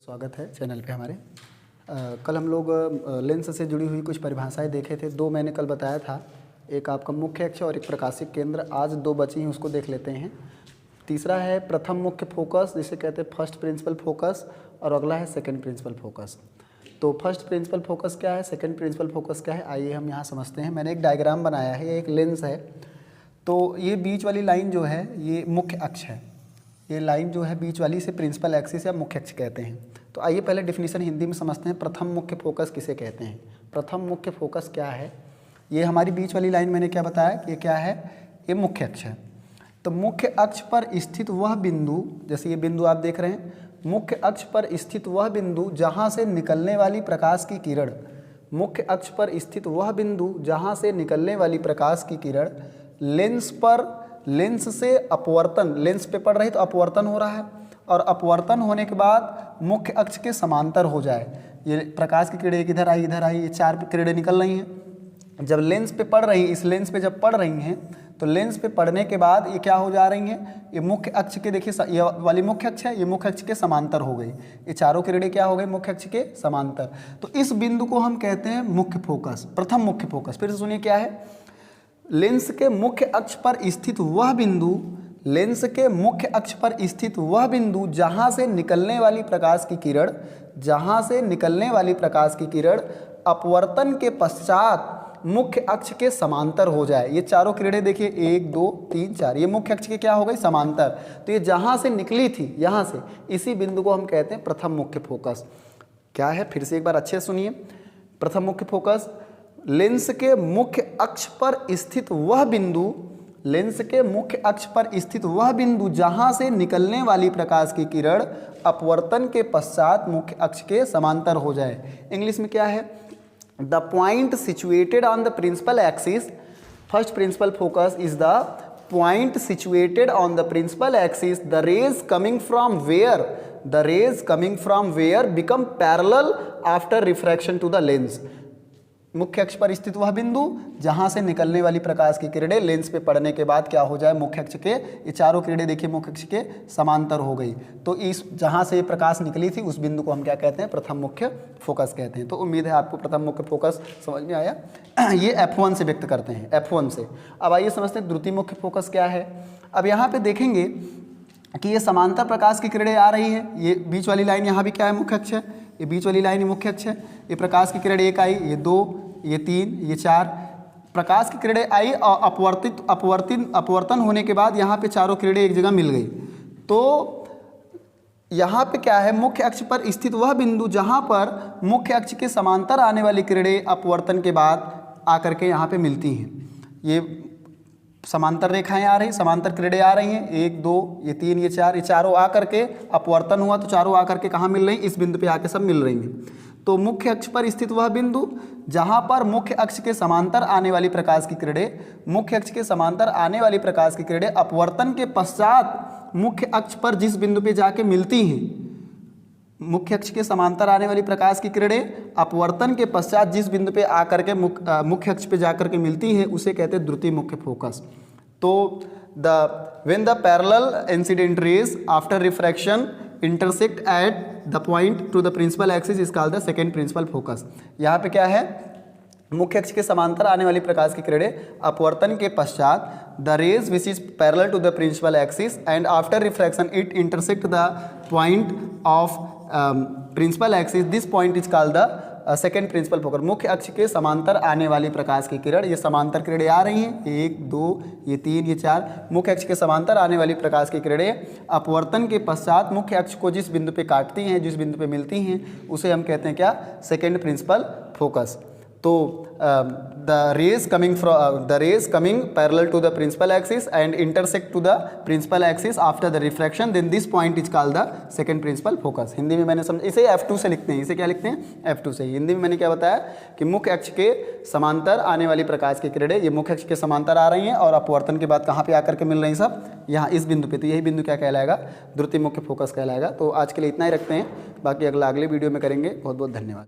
स्वागत है चैनल पे हमारे। कल हम लोग लेंस से जुड़ी हुई कुछ परिभाषाएं देखे थे। दो मैंने कल बताया था, एक आपका मुख्य अक्ष और एक प्रकाशिक केंद्र। आज दो बची हैं, उसको देख लेते हैं। तीसरा है प्रथम मुख्य फोकस, जिसे कहते हैं फर्स्ट प्रिंसिपल फोकस, और अगला है सेकंड प्रिंसिपल फोकस। तो फर्स्ट प्रिंसिपल फोकस क्या है, सेकंड प्रिंसिपल फोकस क्या है, आइए हम यहाँ समझते हैं। मैंने एक डायग्राम बनाया है, ये एक लेंस है। तो ये बीच वाली लाइन जो है ये मुख्य अक्ष है। ये लाइन जो है बीच वाली से प्रिंसिपल एक्सिस या मुख्य अक्ष कहते हैं। तो आइए पहले डिफिनीशन हिंदी में समझते हैं। प्रथम मुख्य फोकस किसे कहते हैं, प्रथम मुख्य फोकस क्या है। ये हमारी बीच वाली लाइन मैंने क्या बताया कि ये क्या है, ये मुख्य अक्ष है। तो मुख्य अक्ष पर स्थित वह बिंदु, जैसे ये बिंदु आप देख रहे हैं, मुख्य अक्ष पर स्थित वह बिंदु जहाँ से निकलने वाली प्रकाश की किरण, मुख्य अक्ष पर स्थित वह बिंदु जहाँ से निकलने वाली प्रकाश की किरण लेंस से अपवर्तन, लेंस पे पड़ रही तो अपवर्तन हो रहा है, और अपवर्तन होने के बाद मुख्य अक्ष के समांतर हो जाए। ये प्रकाश की किरणें इधर आई, ये चार किरणें निकल रही हैं। जब लेंस पे पड़ रही, इस लेंस पे जब पड़ रही हैं, तो लेंस पे पड़ने के बाद ये क्या हो जा रही हैं, ये मुख्य अक्ष के, देखिए ये वाली मुख्य अक्ष है, ये मुख्य अक्ष के समांतर हो गई। ये चारों किरणें क्या हो गई, मुख्य अक्ष के समांतर। तो इस बिंदु को हम कहते हैं मुख्य फोकस, प्रथम मुख्य फोकस। फिर से सुनिए क्या है, लेंस के मुख्य अक्ष पर स्थित वह बिंदु, लेंस के मुख्य अक्ष पर स्थित वह बिंदु जहां से निकलने वाली प्रकाश की किरण, जहां से निकलने वाली प्रकाश की किरण अपवर्तन के पश्चात मुख्य अक्ष के समांतर हो जाए। ये चारों किरणें देखिए, 1 2 3 4, ये मुख्य अक्ष के क्या हो गई, समांतर। तो ये जहां से निकली थी, यहां से, इसी बिंदु को हम कहते हैं प्रथम मुख्य फोकस। क्या है, फिर से एक बार अच्छे से सुनिए। प्रथम मुख्य फोकस, लेंस के मुख्य अक्ष पर स्थित वह बिंदु, लेंस के मुख्य अक्ष पर स्थित वह बिंदु जहां से निकलने वाली प्रकाश की किरण अपवर्तन के पश्चात मुख्य अक्ष के समांतर हो जाए। इंग्लिश में क्या है, the point situated on the principal axis, first principal focus is the point situated on the principal axis, the rays coming from where, the rays coming from where become parallel after refraction to the lens. मुख्य अक्ष पर स्थित वह बिंदु जहां से निकलने वाली प्रकाश की किरणें लेंस पे पड़ने के बाद क्या हो जाए, मुख्य अक्ष के, ये चारों किरणें देखिए मुख्य अक्ष के समांतर हो गई। तो इस जहां से प्रकाश निकली थी उस बिंदु को हम क्या कहते हैं, प्रथम मुख्य फोकस कहते हैं। तो उम्मीद है आपको प्रथम मुख्य फोकस समझ में आया। ये F1 से व्यक्त करते हैं, F1 से। अब आइए समझते हैं द्वितीय मुख्य फोकस क्या है। अब यहाँ पे देखेंगे कि ये समांतर प्रकाश की किरणें आ रही है। ये बीच वाली लाइन यहाँ भी क्या है, मुख्य अक्ष है। ये बीच वाली लाइन मुख्य अक्ष है। ये प्रकाश की किरण एक आई, ये 2, ये 3, ये 4, प्रकाश की किरणें आई और अपवर्तन होने के बाद यहाँ पे चारों किरणें एक जगह मिल गई। तो यहाँ पे क्या है, मुख्य अक्ष पर स्थित वह बिंदु जहाँ पर मुख्य अक्ष के समांतर आने वाली किरणें अपवर्तन के बाद आकर के यहाँ पे मिलती हैं। ये समांतर रेखाएं आ रही, समांतर किरणें आ रही हैं, 1 2, ये 3, ये 4, ये चारों आकर के अपवर्तन हुआ, तो चारों आकर के कहाँ मिल रही, इस बिंदु पे आके सब मिल रही हैं। तो मुख्य अक्ष पर स्थित वह बिंदु जहां पर मुख्य अक्ष के समांतर आने वाली प्रकाश की किरणें, मुख्य अक्ष के समांतर आने वाली प्रकाश की किरणें अपवर्तन के पश्चात मुख्य अक्ष पर जिस बिंदु पे जाके मिलती हैं, मुख्य अक्ष के समांतर आने वाली प्रकाश की किरणें अपवर्तन के पश्चात जिस बिंदु पे आकर के मुख्य अक्ष पे जाकर के मिलती हैं, उसे कहते हैं द्वितीय मुख्य फोकस। तो when the parallel incident rays after refraction intersect at the point to the principal axis is called the second principal focus। यहाँ पे क्या है, मुख्य अक्ष के समांतर आने वाली प्रकाश की किरणें अपवर्तन के पश्चात the rays which is parallel to the principal axis and after refraction it intersect the point of principal axis, this point is called the second principal focus. मुख्य अक्ष के समांतर आने वाली प्रकाश की किरण, ये समांतर किरणें आ रही हैं, 1 2, ये 3, ये 4, मुख्य अक्ष के समांतर आने वाली प्रकाश की किरणें अपवर्तन के पश्चात मुख्य अक्ष को जिस बिंदु पे काटती हैं, जिस बिंदु पे मिलती हैं, उसे हम कहते हैं क्या, सेकेंड प्रिंसिपल फोकस। तो the rays coming parallel to the principal axis and intersect to the principal axis after the refraction, then this point is called the second principal focus। Hindi में मैंने समझ, इसे F2 से लिखते हैं, इसे क्या लिखते हैं, F2 से। हिंदी में मैंने क्या बताया कि मुख्य अक्ष के समांतर आने वाली प्रकाश की किरणें, ये मुख्य अक्ष के समांतर आ रही हैं और अपवर्तन के बाद कहाँ पे आकर के मिल रही हैं, सब यहाँ इस बिंदु पे। तो यही बिंदु क्या कहलाएगा, द्वितीय मुख्य फोकस कहलाएगा। तो आज के लिए इतना ही रखते हैं, बाकी अगले वीडियो में करेंगे। बहुत बहुत धन्यवाद।